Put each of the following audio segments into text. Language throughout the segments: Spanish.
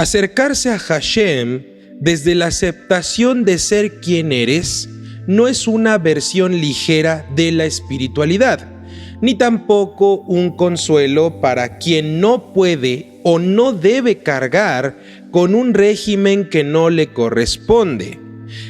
Acercarse a Hashem desde la aceptación de ser quien eres no es una versión ligera de la espiritualidad, ni tampoco un consuelo para quien no puede o no debe cargar con un régimen que no le corresponde.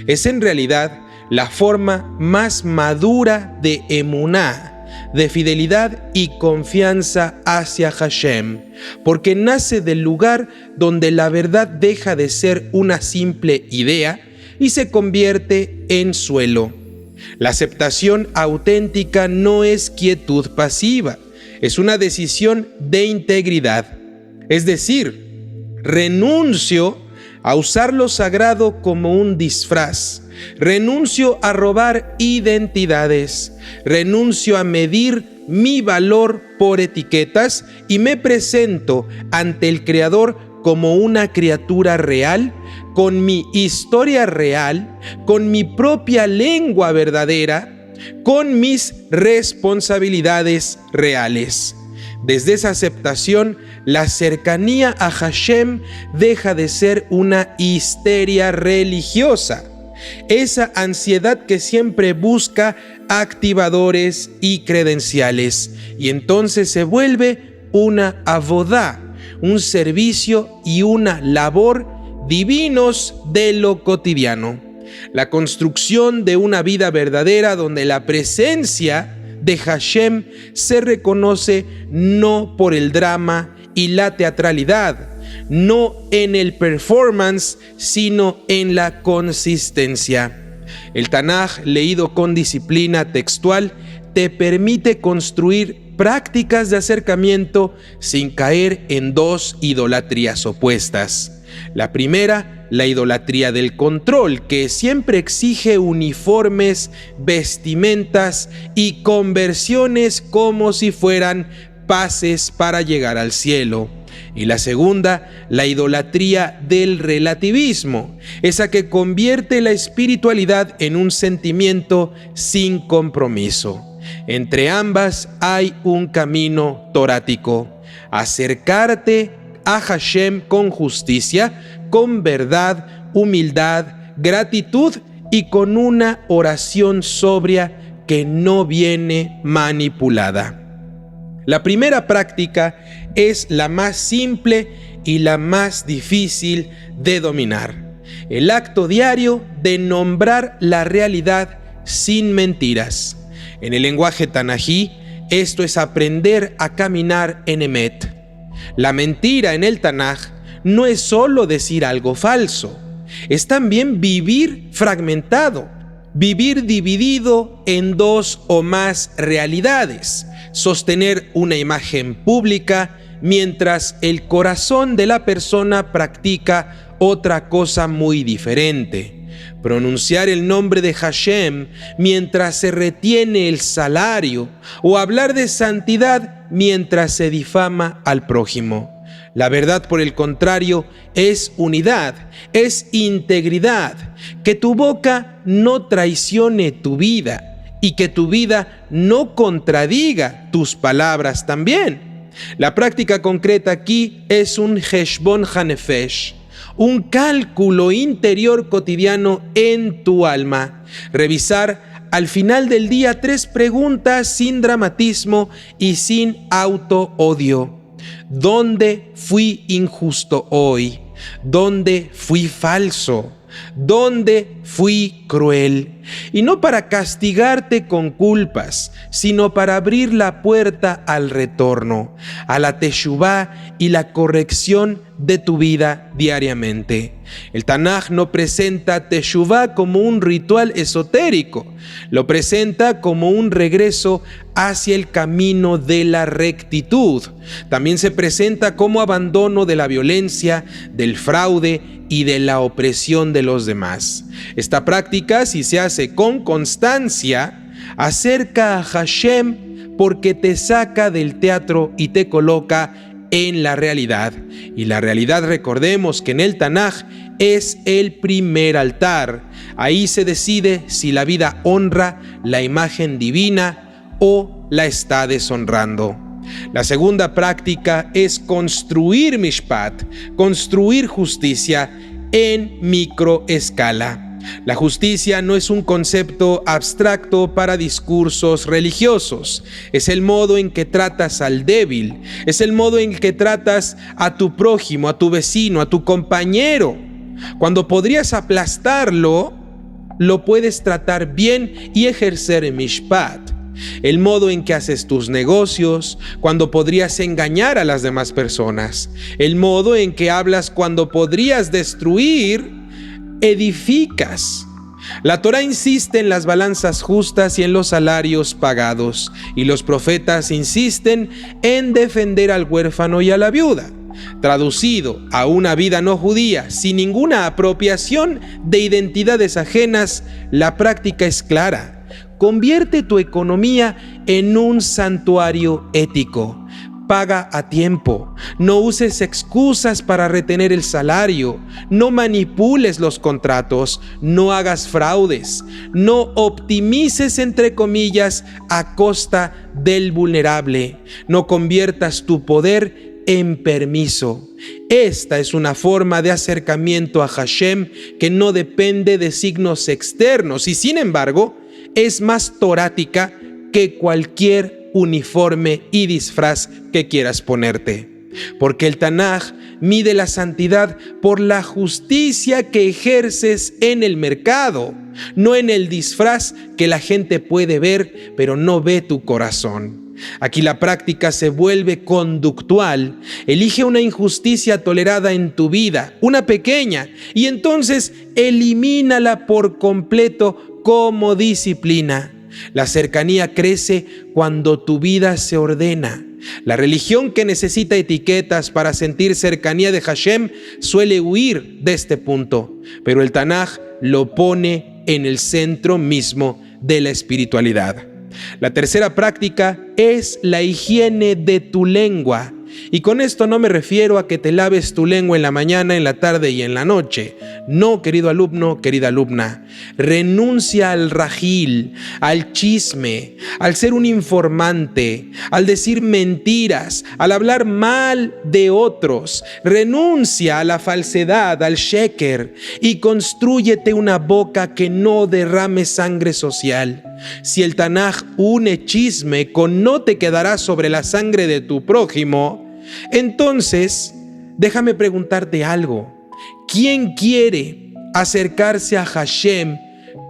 Es en realidad la forma más madura de emuná, de fidelidad y confianza hacia Hashem, porque nace del lugar donde la verdad deja de ser una simple idea y se convierte en suelo. La aceptación auténtica no es quietud pasiva, es una decisión de integridad. Es decir, renuncio a usar lo sagrado como un disfraz, renuncio a robar identidades, renuncio a medir mi valor por etiquetas y me presento ante el Creador como una criatura real, con mi historia real, con mi propia lengua verdadera, con mis responsabilidades reales. Desde esa aceptación, la cercanía a Hashem deja de ser una histeria religiosa, esa ansiedad que siempre busca activadores y credenciales, y entonces se vuelve una avodá, un servicio y una labor divinos de lo cotidiano. La construcción de una vida verdadera donde la presencia de Hashem se reconoce no por el drama y la teatralidad, no en el performance, sino en la consistencia. El Tanaj, leído con disciplina textual, te permite construir prácticas de acercamiento sin caer en dos idolatrías opuestas. La primera, la idolatría del control, que siempre exige uniformes, vestimentas y conversiones como si fueran pases para llegar al cielo. Y la segunda, la idolatría del relativismo, esa que convierte la espiritualidad en un sentimiento sin compromiso. Entre ambas hay un camino torático: acercarte a Hashem con justicia, con verdad, humildad, gratitud y con una oración sobria que no viene manipulada. La primera práctica es la más simple y la más difícil de dominar: el acto diario de nombrar la realidad sin mentiras. En el lenguaje tanají, esto es aprender a caminar en Emet. La mentira en el Tanaj no es solo decir algo falso, es también vivir fragmentado, vivir dividido en dos o más realidades, sostener una imagen pública mientras el corazón de la persona practica otra cosa muy diferente. Pronunciar el nombre de Hashem mientras se retiene el salario, o hablar de santidad mientras se difama al prójimo. La verdad, por el contrario, es unidad, es integridad. Que tu boca no traicione tu vida y que tu vida no contradiga tus palabras también. La práctica concreta aquí es un Heshbon Hanefesh, un cálculo interior cotidiano en tu alma. Revisar al final del día 3 preguntas sin dramatismo y sin auto-odio. ¿Dónde fui injusto hoy? ¿Dónde fui falso? ¿Dónde fui cruel? Y no para castigarte con culpas, sino para abrir la puerta al retorno, a la teshuvá y la corrección de tu vida diariamente. El Tanaj no presenta teshuvá como un ritual esotérico, lo presenta como un regreso hacia el camino de la rectitud. También se presenta como abandono de la violencia, del fraude y de la opresión de los demás. Esta práctica, si se hace con constancia, acerca a Hashem porque te saca del teatro y te coloca en la realidad. Y la realidad, recordemos que en el Tanaj es el primer altar. Ahí se decide si la vida honra la imagen divina o la está deshonrando. La segunda práctica es construir mishpat, construir justicia en microescala. La justicia no es un concepto abstracto para discursos religiosos. Es el modo en que tratas al débil. Es el modo en que tratas a tu prójimo, a tu vecino, a tu compañero. Cuando podrías aplastarlo, lo puedes tratar bien y ejercer mishpat. El modo en que haces tus negocios, cuando podrías engañar a las demás personas. El modo en que hablas cuando podrías destruir, edificas. La Torá insiste en las balanzas justas y en los salarios pagados, y los profetas insisten en defender al huérfano y a la viuda. Traducido a una vida no judía, sin ninguna apropiación de identidades ajenas, la práctica es clara. Convierte tu economía en un santuario ético. Paga a tiempo, no uses excusas para retener el salario, no manipules los contratos, no hagas fraudes, no optimices entre comillas a costa del vulnerable, no conviertas tu poder en permiso. Esta es una forma de acercamiento a Hashem que no depende de signos externos y sin embargo es más torática que cualquier uniforme y disfraz que quieras ponerte. Porque el Tanaj mide la santidad por la justicia que ejerces en el mercado, no en el disfraz que la gente puede ver, pero no ve tu corazón. Aquí la práctica se vuelve conductual. Elige una injusticia tolerada en tu vida, una pequeña, y entonces elimínala por completo como disciplina. La cercanía crece cuando tu vida se ordena. La religión que necesita etiquetas para sentir cercanía de Hashem suele huir de este punto, pero el Tanaj lo pone en el centro mismo de la espiritualidad. La tercera práctica es la higiene de tu lengua. Y con esto no me refiero a que te laves tu lengua en la mañana, en la tarde y en la noche. No, querido alumno, querida alumna. Renuncia al rajil, al chisme, al ser un informante, al decir mentiras, al hablar mal de otros. Renuncia a la falsedad, al sheker, y constrúyete una boca que no derrame sangre social. Si el Tanaj une chisme con no te quedarás sobre la sangre de tu prójimo, entonces déjame preguntarte algo. ¿Quién quiere acercarse a Hashem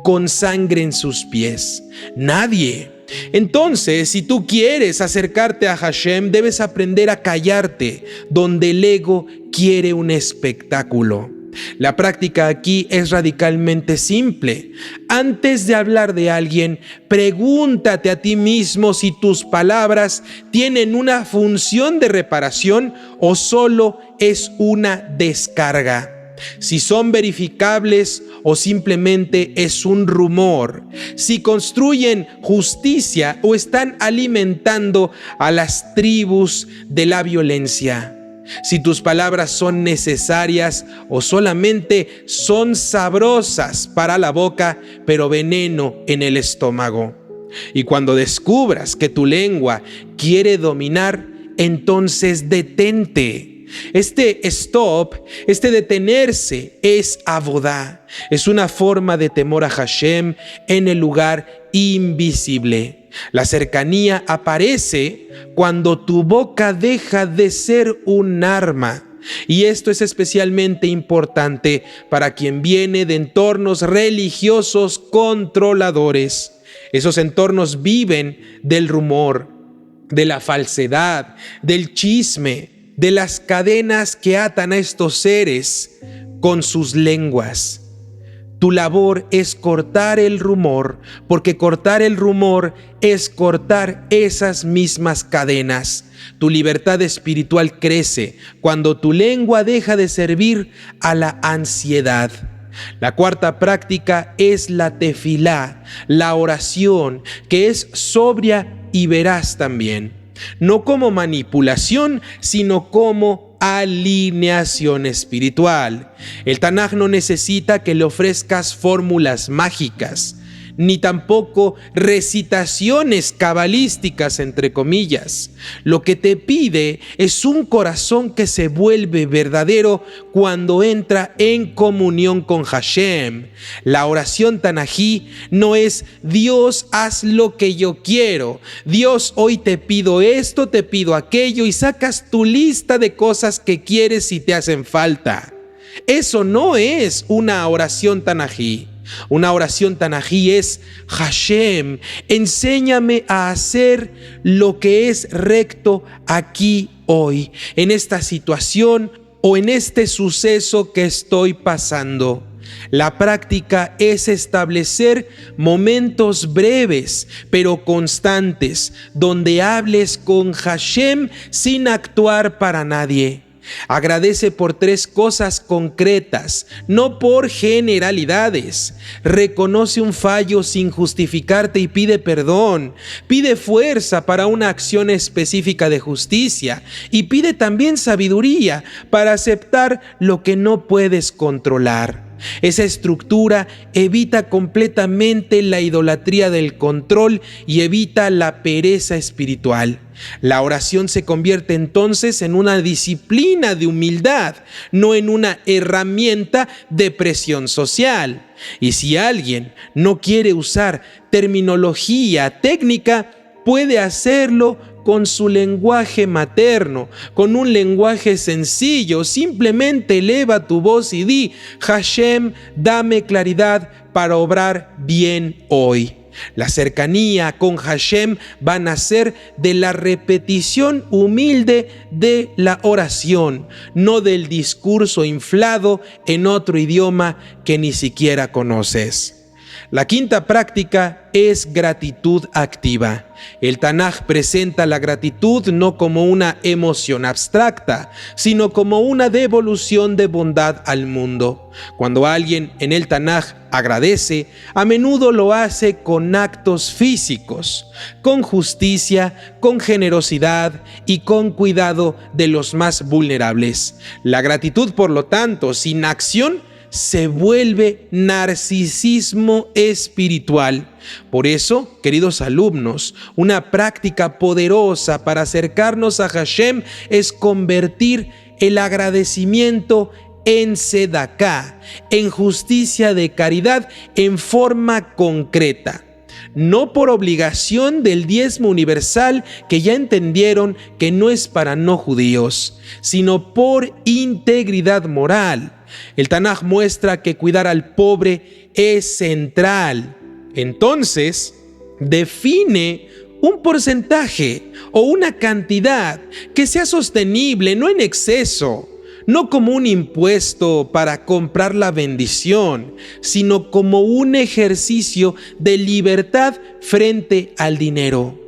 con sangre en sus pies? Nadie. Entonces, si tú quieres acercarte a Hashem, debes aprender a callarte donde el ego quiere un espectáculo. La práctica aquí es radicalmente simple. Antes de hablar de alguien, pregúntate a ti mismo si tus palabras tienen una función de reparación o solo es una descarga. Si son verificables o simplemente es un rumor. Si construyen justicia o están alimentando a las tribus de la violencia. Si tus palabras son necesarias o solamente son sabrosas para la boca, pero veneno en el estómago. Y cuando descubras que tu lengua quiere dominar, entonces detente. Este stop, este detenerse, es avodá. Es una forma de temor a Hashem en el lugar invisible. La cercanía aparece cuando tu boca deja de ser un arma. Y esto es especialmente importante para quien viene de entornos religiosos controladores. Esos entornos viven del rumor, de la falsedad, del chisme, de las cadenas que atan a estos seres con sus lenguas. Tu labor es cortar el rumor, porque cortar el rumor es cortar esas mismas cadenas. Tu libertad espiritual crece cuando tu lengua deja de servir a la ansiedad. La cuarta práctica es la tefilá, la oración, que es sobria y veraz también. No como manipulación, sino como alineación espiritual. El Tanaj no necesita que le ofrezcas fórmulas mágicas, ni tampoco recitaciones cabalísticas, entre comillas. Lo que te pide es un corazón que se vuelve verdadero cuando entra en comunión con Hashem. La oración tanají no es Dios, haz lo que yo quiero. Dios, hoy te pido esto, te pido aquello, y sacas tu lista de cosas que quieres y te hacen falta. Eso no es una oración tanají. Una oración tanají es: Hashem, enséñame a hacer lo que es recto aquí, hoy, en esta situación o en este suceso que estoy pasando. La práctica es establecer momentos breves pero constantes donde hables con Hashem sin actuar para nadie. Agradece por 3 cosas concretas, no por generalidades. Reconoce un fallo sin justificarte y pide perdón. Pide fuerza para una acción específica de justicia y pide también sabiduría para aceptar lo que no puedes controlar. Esa estructura evita completamente la idolatría del control y evita la pereza espiritual. La oración se convierte entonces en una disciplina de humildad, no en una herramienta de presión social. Y si alguien no quiere usar terminología técnica, puede hacerlo con su lenguaje materno, con un lenguaje sencillo. Simplemente eleva tu voz y di: Hashem, dame claridad para obrar bien hoy. La cercanía con Hashem va a nacer de la repetición humilde de la oración, no del discurso inflado en otro idioma que ni siquiera conoces. La quinta práctica es gratitud activa. El Tanaj presenta la gratitud no como una emoción abstracta, sino como una devolución de bondad al mundo. Cuando alguien en el Tanaj agradece, a menudo lo hace con actos físicos, con justicia, con generosidad y con cuidado de los más vulnerables. La gratitud, por lo tanto, sin acción, se vuelve narcisismo espiritual. Por eso, queridos alumnos, una práctica poderosa para acercarnos a Hashem es convertir el agradecimiento en sedaká, en justicia de caridad, en forma concreta. No por obligación del diezmo universal, que ya entendieron que no es para no judíos, sino por integridad moral. El Tanaj muestra que cuidar al pobre es central. Entonces, define un porcentaje o una cantidad que sea sostenible, no en exceso, no como un impuesto para comprar la bendición, sino como un ejercicio de libertad frente al dinero.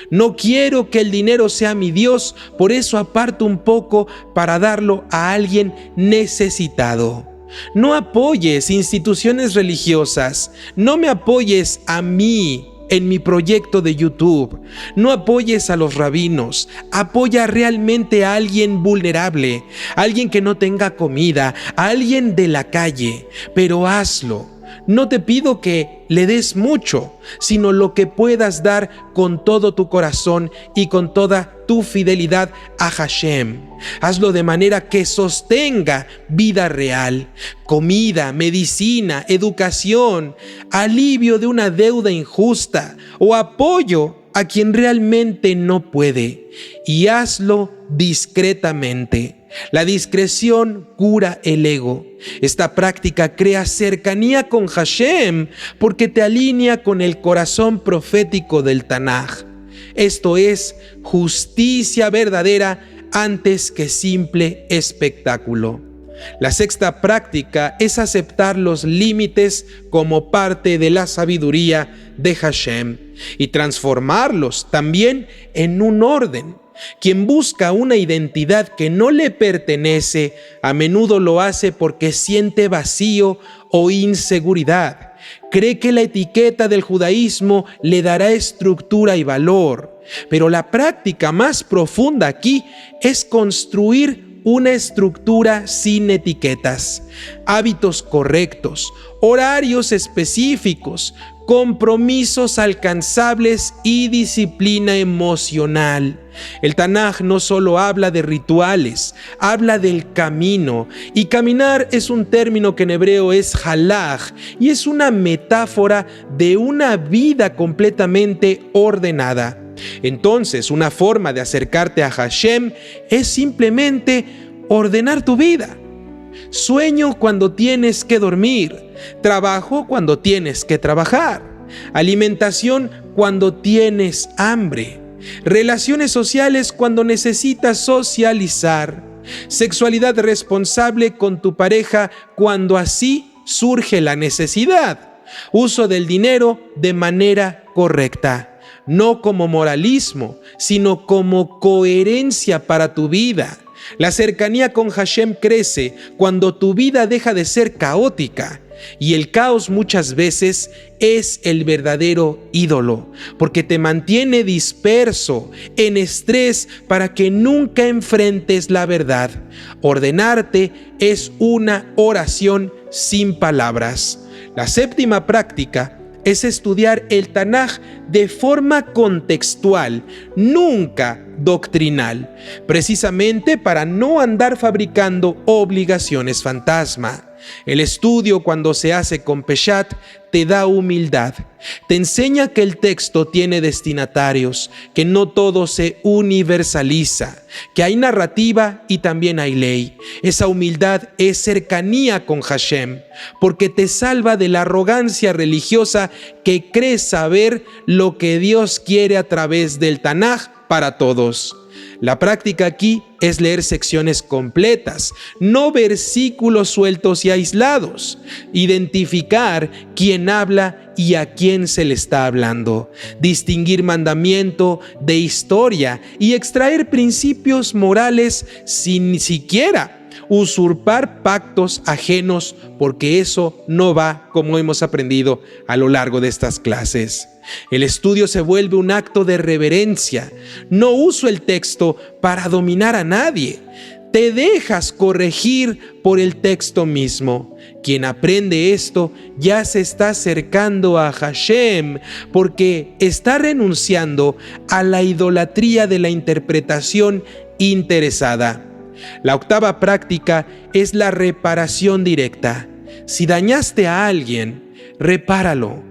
No quiero que el dinero sea mi Dios, por eso aparto un poco para darlo a alguien necesitado. No apoyes instituciones religiosas, no me apoyes a mí en mi proyecto de YouTube, no apoyes a los rabinos, apoya realmente a alguien vulnerable, a alguien que no tenga comida, a alguien de la calle, pero hazlo. No te pido que le des mucho, sino lo que puedas dar con todo tu corazón y con toda tu fidelidad a Hashem. Hazlo de manera que sostenga vida real, comida, medicina, educación, alivio de una deuda injusta o apoyo a quien realmente no puede. Y hazlo discretamente. La discreción cura el ego. Esta práctica crea cercanía con Hashem porque te alinea con el corazón profético del Tanaj. Esto es justicia verdadera antes que simple espectáculo. La sexta práctica es aceptar los límites como parte de la sabiduría de Hashem y transformarlos también en un orden. Quien busca una identidad que no le pertenece, a menudo lo hace porque siente vacío o inseguridad. Cree que la etiqueta del judaísmo le dará estructura y valor. Pero la práctica más profunda aquí es construir una estructura sin etiquetas, hábitos correctos, horarios específicos, compromisos alcanzables y disciplina emocional. El Tanaj no solo habla de rituales, habla del camino. Y caminar es un término que en hebreo es halach y es una metáfora de una vida completamente ordenada. Entonces, una forma de acercarte a Hashem es simplemente ordenar tu vida. Sueño cuando tienes que dormir, trabajo cuando tienes que trabajar, alimentación cuando tienes hambre, relaciones sociales cuando necesitas socializar, sexualidad responsable con tu pareja cuando así surge la necesidad, uso del dinero de manera correcta, no como moralismo, sino como coherencia para tu vida. La cercanía con Hashem crece cuando tu vida deja de ser caótica, y el caos muchas veces es el verdadero ídolo, porque te mantiene disperso, en estrés, para que nunca enfrentes la verdad. Ordenarte es una oración sin palabras. La séptima práctica es estudiar el Tanaj de forma contextual, nunca doctrinal, precisamente para no andar fabricando obligaciones fantasma. El estudio, cuando se hace con Peshat, te da humildad, te enseña que el texto tiene destinatarios, que no todo se universaliza, que hay narrativa y también hay ley. Esa humildad es cercanía con Hashem, porque te salva de la arrogancia religiosa que cree saber lo que Dios quiere a través del Tanaj para todos. La práctica aquí es leer secciones completas, no versículos sueltos y aislados. Identificar quién habla y a quién se le está hablando. Distinguir mandamiento de historia y extraer principios morales sin siquiera usurpar pactos ajenos, porque eso no va, como hemos aprendido a lo largo de estas clases. El estudio se vuelve un acto de reverencia. No uso el texto para dominar a nadie. Te dejas corregir por el texto mismo. Quien aprende esto ya se está acercando a Hashem, porque está renunciando a la idolatría de la interpretación interesada. La octava práctica es la reparación directa. Si dañaste a alguien, repáralo.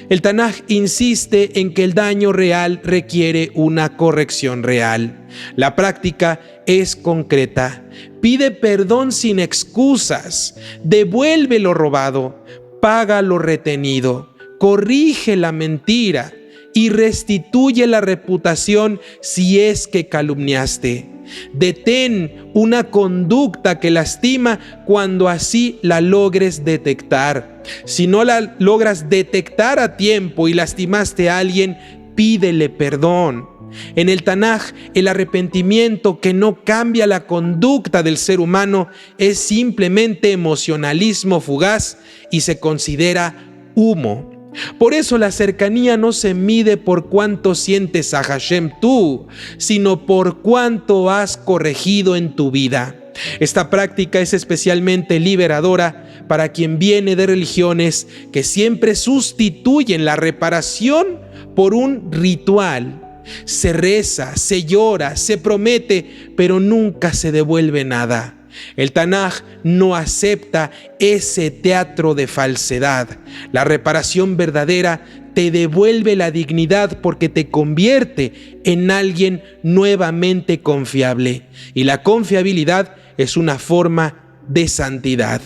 El Tanaj insiste en que el daño real requiere una corrección real. La práctica es concreta. Pide perdón sin excusas. Devuelve lo robado. Paga lo retenido. Corrige la mentira y restituye la reputación si es que calumniaste. Detén una conducta que lastima cuando así la logres detectar. Si no la logras detectar a tiempo y lastimaste a alguien, pídele perdón. En el Tanaj, el arrepentimiento que no cambia la conducta del ser humano es simplemente emocionalismo fugaz y se considera humo. Por eso la cercanía no se mide por cuánto sientes a Hashem tú, sino por cuánto has corregido en tu vida. Esta práctica es especialmente liberadora para quien viene de religiones que siempre sustituyen la reparación por un ritual. Se reza, se llora, se promete, pero nunca se devuelve nada. El Tanaj no acepta ese teatro de falsedad. La reparación verdadera te devuelve la dignidad porque te convierte en alguien nuevamente confiable. Y la confiabilidad es una forma de santidad.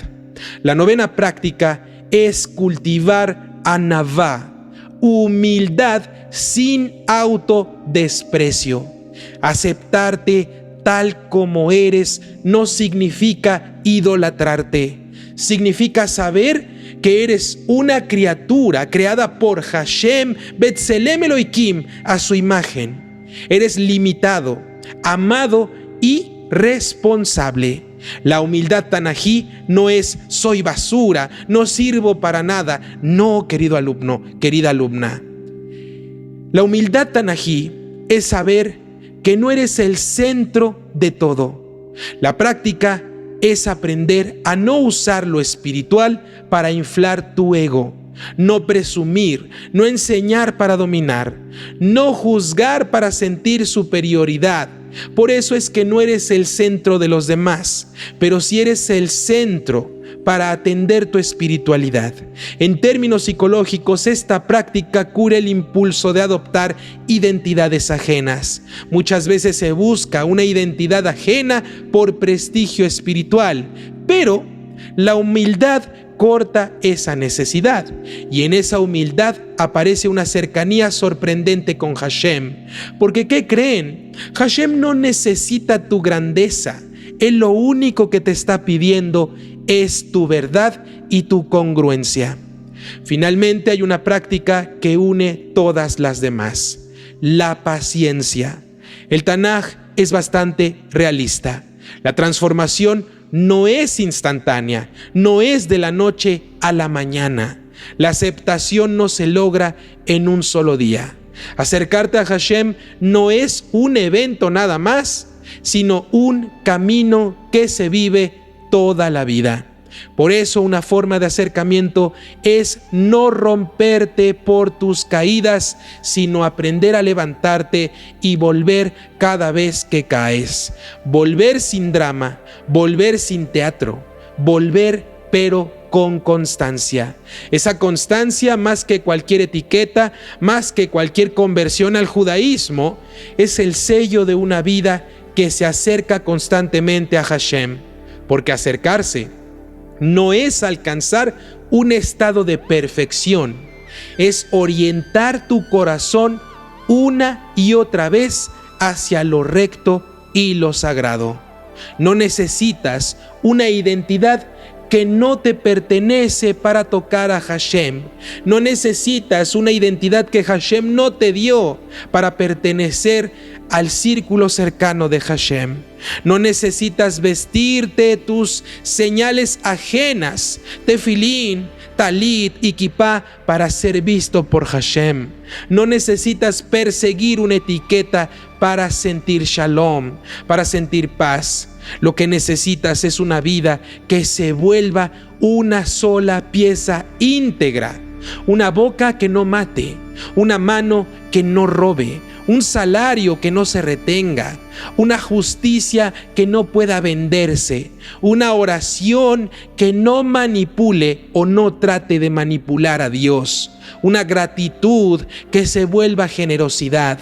La novena práctica es cultivar anavá, humildad sin autodesprecio. Aceptarte tal como eres no significa idolatrarte. Significa saber que eres una criatura creada por Hashem, Betzelem Elohim, a su imagen. Eres limitado, amado y responsable. La humildad tanají no es soy basura, no sirvo para nada. No, querido alumno, querida alumna. La humildad tanají es saber que no eres el centro de todo. La práctica es aprender a no usar lo espiritual para inflar tu ego. no presumir, no enseñar para dominar, no juzgar para sentir superioridad. Por eso es que no eres el centro de los demás, pero sí eres el centro para atender tu espiritualidad. En términos psicológicos, esta práctica cura el impulso de adoptar identidades ajenas. Muchas veces se busca una identidad ajena por prestigio espiritual, pero la humildad corta esa necesidad, y en esa humildad aparece una cercanía sorprendente con Hashem. Porque ¿qué creen? Hashem no necesita tu grandeza. Él lo único que te está pidiendo es tu verdad y tu congruencia. Finalmente hay una práctica que une todas las demás: la paciencia. El Tanaj es bastante realista. La transformación no es instantánea, no es de la noche a la mañana. La aceptación no se logra en un solo día. Acercarte a Hashem no es un evento nada más, sino un camino que se vive toda la vida. Por eso una forma de acercamiento es no romperte por tus caídas, sino aprender a levantarte y volver cada vez que caes. Volver sin drama, volver sin teatro, volver pero con constancia. Esa constancia, más que cualquier etiqueta, más que cualquier conversión al judaísmo, es el sello de una vida que se acerca constantemente a Hashem. Porque acercarse no es alcanzar un estado de perfección, es orientar tu corazón una y otra vez hacia lo recto y lo sagrado. No necesitas una identidad que no te pertenece para tocar a Hashem. No necesitas una identidad que Hashem no te dio para pertenecer al círculo cercano de Hashem. No necesitas vestirte tus señales ajenas, tefilín, talit y kipá, para ser visto por Hashem. No necesitas perseguir una etiqueta para sentir shalom, para sentir paz. Lo que necesitas es una vida que se vuelva una sola pieza íntegra, una boca que no mate, una mano que no robe, un salario que no se retenga, una justicia que no pueda venderse, una oración que no manipule o no trate de manipular a Dios, una gratitud que se vuelva generosidad,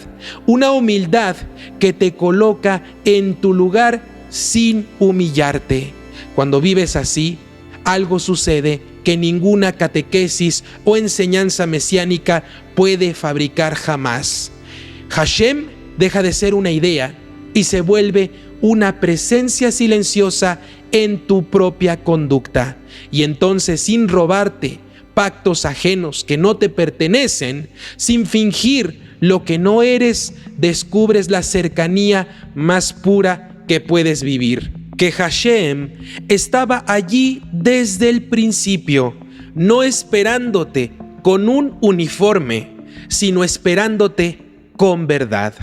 una humildad que te coloca en tu lugar sin humillarte. Cuando vives así, algo sucede que ninguna catequesis o enseñanza mesiánica puede fabricar jamás. Hashem deja de ser una idea y se vuelve una presencia silenciosa en tu propia conducta. Y entonces, sin robarte pactos ajenos que no te pertenecen, sin fingir lo que no eres, descubres la cercanía más pura que puedes vivir. Que Hashem estaba allí desde el principio, no esperándote con un uniforme, sino esperándote con verdad.